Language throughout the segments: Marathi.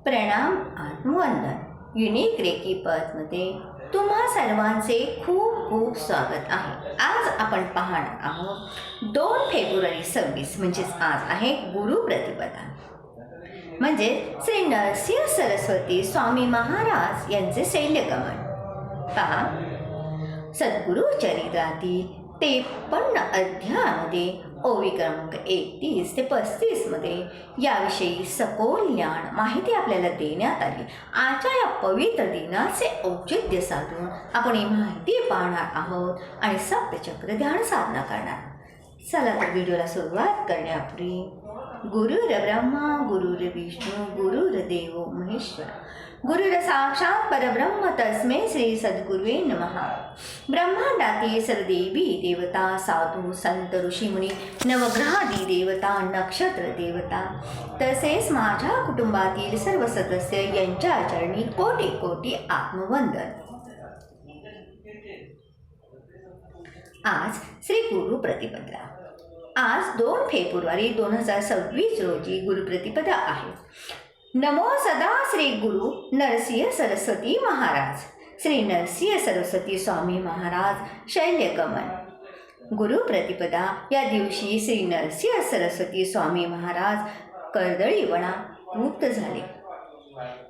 प्रणाम आत्मवंदन युनिक रेकी पथमध्ये तुम्हा सर्वांचे खूप खूप स्वागत आहे। आज आपण पाहणार आहोत 2 फेब्रुवारी 26 म्हणजेच आज आहे गुरुप्रतिपदा, म्हणजे श्री नरसिंह सरस्वती स्वामी महाराज यांचे शैल्यगमन। पहा, सद्गुरु चरित्रातील 53 अध्यायामध्ये ओवी क्रमांक 31 ते 35 मध्ये याविषयी सखोल ज्ञान माहिती आपल्याला देण्यात आली। आजच्या या पवित्र दिनाचे औचित्य साधून आपण ही माहिती पाहणार आहोत आणि सप्तचक्र ध्यान साधना करणार। चला तर व्हिडिओला सुरुवात करण्यापूर्वी गुरुर्ब्रह्मा गुरुर्विष्णू गुरुर्देव महेश्वर गुरुर साक्षात परब्रह्म तस्मै श्री सद्गुरुवे नमः। ब्रह्मांडातील सर्वदेवी देवता, साधू संत ऋषीमुनी, नवग्रहादी देवता, नक्षत्र देवता तसेच माझ्या कुटुंबातील सर्व सदस्य यांच्या चरणी कोटी कोटी आत्मवंदन। आज श्री गुरुप्रतिपदा। आज 2 फेब्रुवारी 2026 रोजी गुरुप्रतिपदा आहे। नमो सदा श्री गुरु नरसिंह सरस्वती महाराज। श्री नरसिंह सरस्वती स्वामी महाराज शैल्यगमन। गुरुप्रतिपदा या दिवशी श्री नरसिंह सरस्वती स्वामी महाराज कर्दळीवना मुक्त झाले।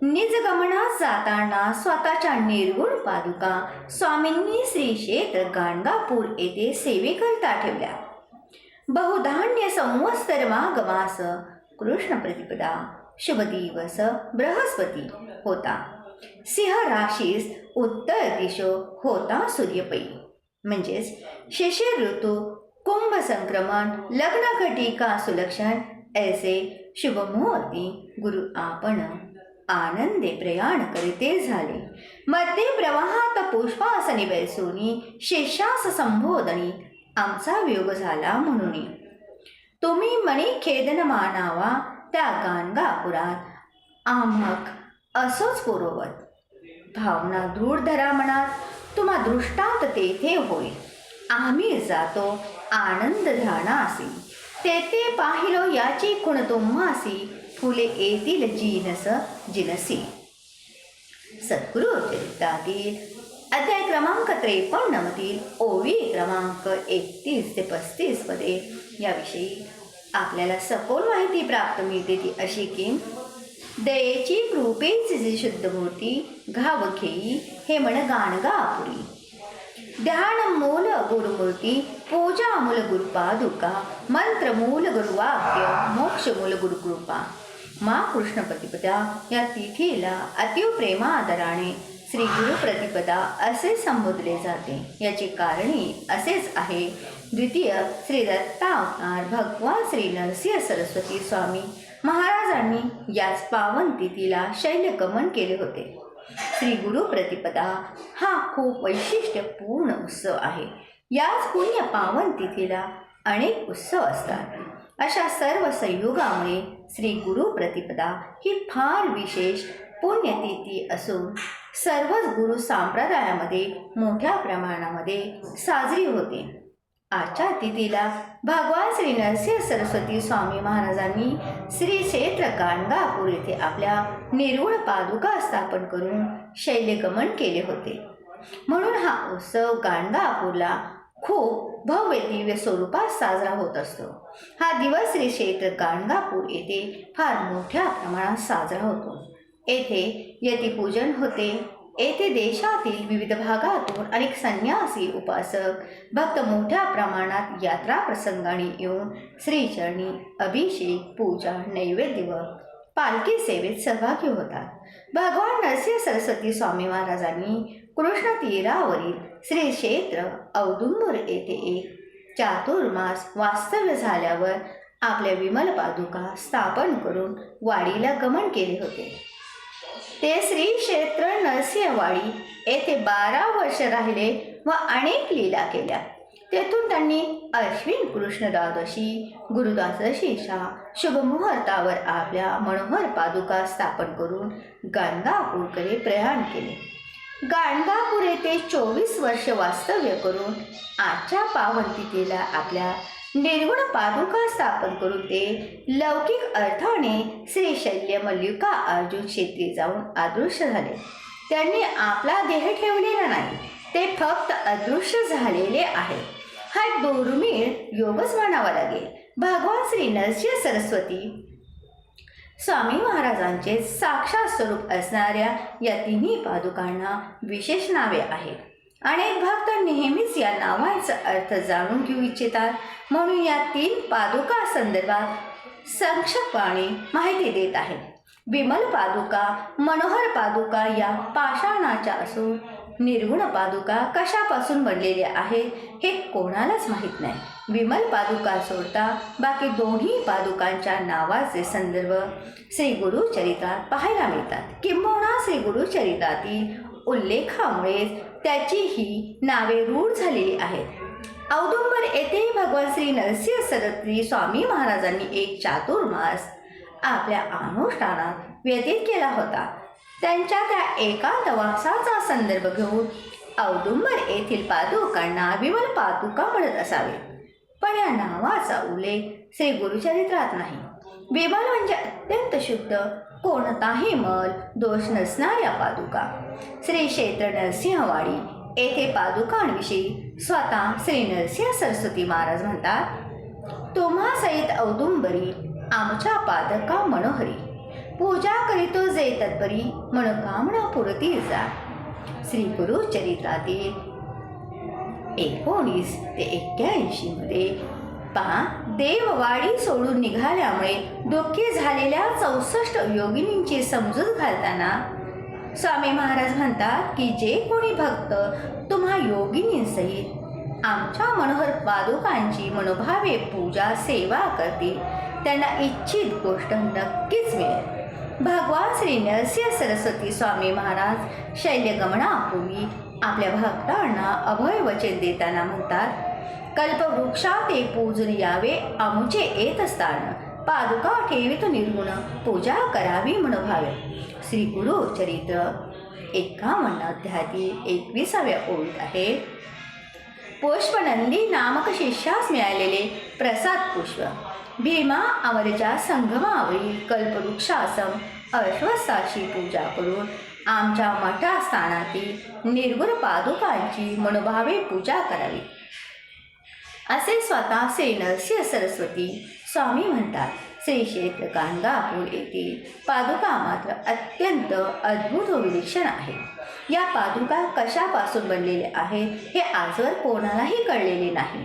निजगमनात जाताना स्वतःच्या निर्गुण पादुका स्वामींनी श्री क्षेत्र गाणगापूर येथे सेवेकरिता ठेवल्या। बहुधान्य संवत्सर माघमास कृष्ण प्रतिपदा शुभ दिवस बृहस्पती होता। सिंह राशीस उत्तर दिशो होता सूर्यपै, म्हणजेच शिशिर ऋतू, कुंभ संक्रमण, लग्न घटिका सुलक्षण ऐसे शुभ मुहूर्ती गुरु आपण आनंदे प्रयाण करीते झाले। मध्ये प्रवाहात पुष्पासनी बैसोनी शेषास संबोधनी आमचा वियोग झाला म्हणून तुम्ही मनी खेदन मानावा त्या गाणगापुरात आम्हाक असोच पुरवत। भावना दृढ धरा मनात, तुम्हा दृष्टांत तेथे होईल। आम्ही जातो आनंद ध्यानासी, तेथे पाहिलो याची खुण तुम्हासी, फुले येतील जिनस जिनसी। सद्गुरु चरित्रातील अध्याय क्रमांक 53 मधील ओवी क्रमांक 31 ते 35 मध्ये याविषयी आपल्याला सखोल माहिती प्राप्त मिळते ती अशी की दयेची कृपेची जी शुद्ध मूर्ती घावखेई हे म्हण गाणगापुरी। ध्यान मूल गुरुमूर्ती, पूजा मूल गुरुपादुका, मंत्र मूल गुरुवाक्य, मोक्ष मूल गुरुकृपा। मा कृष्ण प्रतिपदा या तिथीला अतिव प्रेमादराने श्री गुरुप्रतिपदा असे संबोधले जाते। याचे कारणे असेच आहे। द्वितीय श्री दत्तावतार भगवान श्री नरसिंह सरस्वती स्वामी महाराजांनी याच पावन तिथीला शैल्यगमन केले होते। श्री गुरुप्रतिपदा हा खूप वैशिष्ट्यपूर्ण उत्सव आहे। याच पुण्य पावन तिथीला अनेक उत्सव असतात। अशा सर्व संयोगामुळे श्री गुरुप्रतिपदा ही फार विशेष पुण्यतिथी असून सर्वच गुरु संप्रदायामध्ये मोठ्या प्रमाणामध्ये साजरी होते। आजच्या तिथीला भगवान श्री नरसिंह सरस्वती स्वामी महाराजांनी श्री क्षेत्र गाणगापूर येथे आपल्या निर्गुण पादुका स्थापन करून शैल्यगमन केले होते। म्हणून हा उत्सव गाणगापूरला खूप भव्य दिव्य स्वरूपात साजरा होत असतो। हा दिवस श्री क्षेत्र गाणगापूर येथे फार मोठ्या प्रमाणात साजरा होतो। येथे यतिपूजन होते। येथे देशातील विविध भागातून अनेक संन्यासी, उपासक, भक्त मोठ्या प्रमाणात यात्रा प्रसंगाने येऊन श्रीचरणी अभिषेक, पूजा, नैवेद्य व पालखी सेवेत सहभागी होतात। भगवान नरसिंह सरस्वती स्वामी महाराजांनी कृष्ण तीरावरील श्री क्षेत्र औदुंबर येथे एक चातुर्मास वास्तव्य झाल्यावर आपल्या विमल पादुका स्थापन करून वाडीला गमन केले होते। ते श्री क्षेत्र नरसिंहवाडी येथे 12 वर्ष राहिले व अनेक लीला केल्या। तेथून त्यांनी अश्विन कृष्ण द्वादशी गुरुद्वादशीच्या शुभ मुहूर्तावर आपल्या मनोहर पादुका स्थापन करून गाणगापूरकडे प्रयाण केले। गाणगापूर येथे 24 वर्ष वास्तव्य करून आजच्या पावन तिथीला आपल्या निर्गुण पादुका स्थापन करून ते लौकिक अर्थाने श्री शल्य मल्लिका अर्जुन क्षेत्री जाऊन अदृश्य झाले. त्यांनी आपला देह ठेवलेला नाही, ते फक्त अदृश्य झालेले आहे. हा दुर्मिळ योगच म्हणावा लागेल. भगवान श्री नरसिंह सरस्वती स्वामी महाराजांचे साक्षात स्वरूप असणाऱ्या या तिन्ही पादुकांना विशेष नावे आहेत. अनेक भक्त नेहमीच या नावांचा अर्थ जाणून घेऊ इच्छितात, म्हणून या 3 पादुका संदर्भात संक्षिप्तपणे माहिती देत आहेत. विमल पादुका, मनोहर पादुका या पाषाणाच्या असून निर्गुण पादुका कशापासून बनलेल्या आहेत हे कोणालाच माहीत नाही. विमल पादुका सोडता बाकी दोन्ही पादुकांच्या नावाचे संदर्भ श्री गुरुचरित्रात पाहायला मिळतात. किंबहुना श्री गुरुचरित्रातील उल्लेखामुळेच त्याची ही नावे रूढ झालेली आहेत. औदुंबर येथे भगवान श्री नरसिंह सरस्वती स्वामी महाराजांनी एक चातुर्मास आपल्या अनुष्ठानात व्यतीत केला होता. त्यांच्या त्या एकांतवासाचा संदर्भ घेऊन औदुंबर येथील पादुकांना विमल पादुका म्हणत असावे, पण या नावाचा उल्लेख श्री गुरुचरित्रात नाही. विमल म्हणजे अत्यंत शुद्ध, कोणताही मल दोष नसणाऱ्या पादुका. श्री क्षेत्र नरसिंहवाडी येथे पादुकांविषयी स्वतः श्री नरसिंह सरस्वती महाराज म्हणतात, तुम्हा सहित औदुंबरी आमच्या पादका मनोहरी, पूजा करीतो जे तत्परी मनोकामना पुरती जा. श्री गुरुचरित्रातील 19 ते 81 मध्ये पहा, देववाडी सोडून निघाल्यामुळे दुःखी झालेल्या 64 योगिनींची समजूत घालताना स्वामी महाराज म्हणतात की जे कोणी भक्त तुम्हा योगिनींसहित आमच्या मनोहर पादुकांची मनोभावे पूजा सेवा करतील त्यांना इच्छित गोष्ट नक्कीच मिळेल. भगवान श्री नरसिंह सरस्वती स्वामी महाराज शैल्यगमनापूर्वी आपल्या भक्तांना अभय वचन देताना म्हणतात, कल्पवृक्षा ते पूजून यावे आमुचे येत असताना पादुका ठेवित निर्गुण पूजा करावी मनोभावे. श्री गुरुचरित्र 51 अध्यायातील 21व्या ओळीत आहे, पुष्पनंदी नामक शिष्यास मिळालेले प्रसाद पुष्प भीमा अमरच्या संगमावरील कल्पवृक्षासम अश्वत्थाची पूजा करून आमच्या मठास्थानातील निर्गुण पादुकांची मनोभावे पूजा करावी, असे स्वतः श्री नरसिंह सरस्वती स्वामी म्हणतात. श्री क्षेत्र गाणगापूर येथील पादुका मात्र अत्यंत अद्भुत व विलक्षण आहे. या पादुका कशापासून बनलेल्या आहेत हे आजवर कोणालाही कळलेले नाही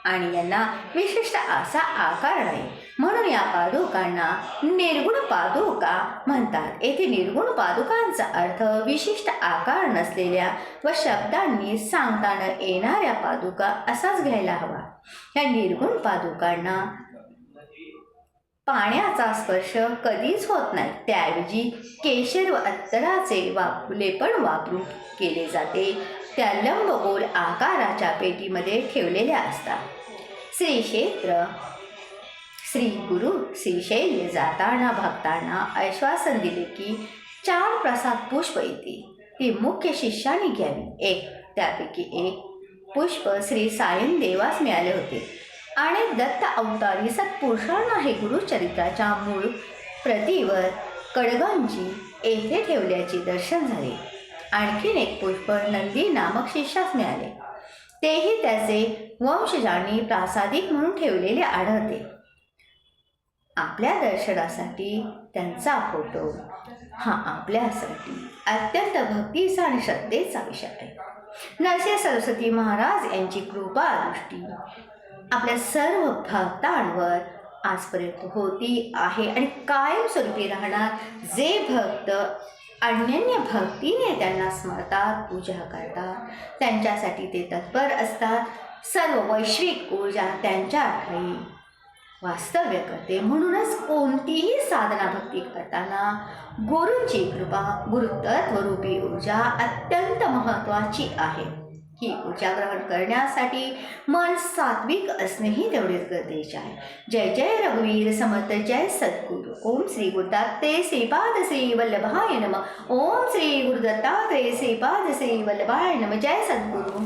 आणि यांना विशिष्ट असा आकार नाही, म्हणून या पादुकांना निर्गुण पादुका म्हणतात. येथे निर्गुण पादुकांचा अर्थ विशिष्ट आकार नसलेल्या व शब्दांनी सांगता न येणाऱ्या पादुका असाच घ्यायला हवा. या निर्गुण पादुकांना पाण्याचा स्पर्श कधीच होत नाही, त्याऐवजी केशर व अत्तराचे लेपन वापरून केले जाते. त्या लंबगोल आकाराच्या पेटीमध्ये ठेवलेल्या असतात. श्री क्षेत्र श्री गुरु श्रीशैल्य जाताना भक्तांना आश्वासन दिले की 4 प्रसाद पुष्प येतील, ती मुख्य शिष्याने घ्यावी. त्यापैकी एक पुष्प श्री सायन देवास मिळाले होते आणि दत्त अवतारी सत्पुरुषांना हे गुरुचरित्राच्या मूळ प्रतीवर कडगंजी येथे ठेवल्याचे दर्शन झाले. आणखीन एक पुष्प नंदी नामक शिष्यास मिळाले, तेही त्याचे वंशजांनी प्रासादिक म्हणून ठेवलेले आढळते. आपल्या दर्शनासाठी त्यांचा फोटो हा आपल्यासाठी अत्यंत भक्तीचा आणि श्रद्धेचा विषय आहे. नरसिंह सरस्वती महाराज यांची कृपा दृष्टी आपल्या सर्व भक्तांवर आजपर्यंत होती आहे आणि कायमस्वरूपी राहणार. जे भक्त अनन्य भक्तीने त्यांना स्मरतात, पूजा करतात, त्यांच्यासाठी ते तत्पर असतात. सर्व वैश्विक ऊर्जा त्यांच्या ठायी वास्तव्य करते. म्हणूनच कोणतीही साधना भक्ती करताना गुरूंची कृपा, गुरुतत्वरूपी ऊर्जा अत्यंत महत्त्वाची आहे. ही ऊर्जा ग्रहण करण्यासाठी मन सात्विक असणेही तेवढेच गरजेचे आहे. जय जय रघुवीर समर्थ, जय सद्गुरु. ओम श्री गुरुदत्ते श्रीपाद श्री वल्लभाय नमः. ओम श्री गुरुदत्तात्रेय श्रीपाद श्री वल्लभाय नमः. जय सद्गुरु.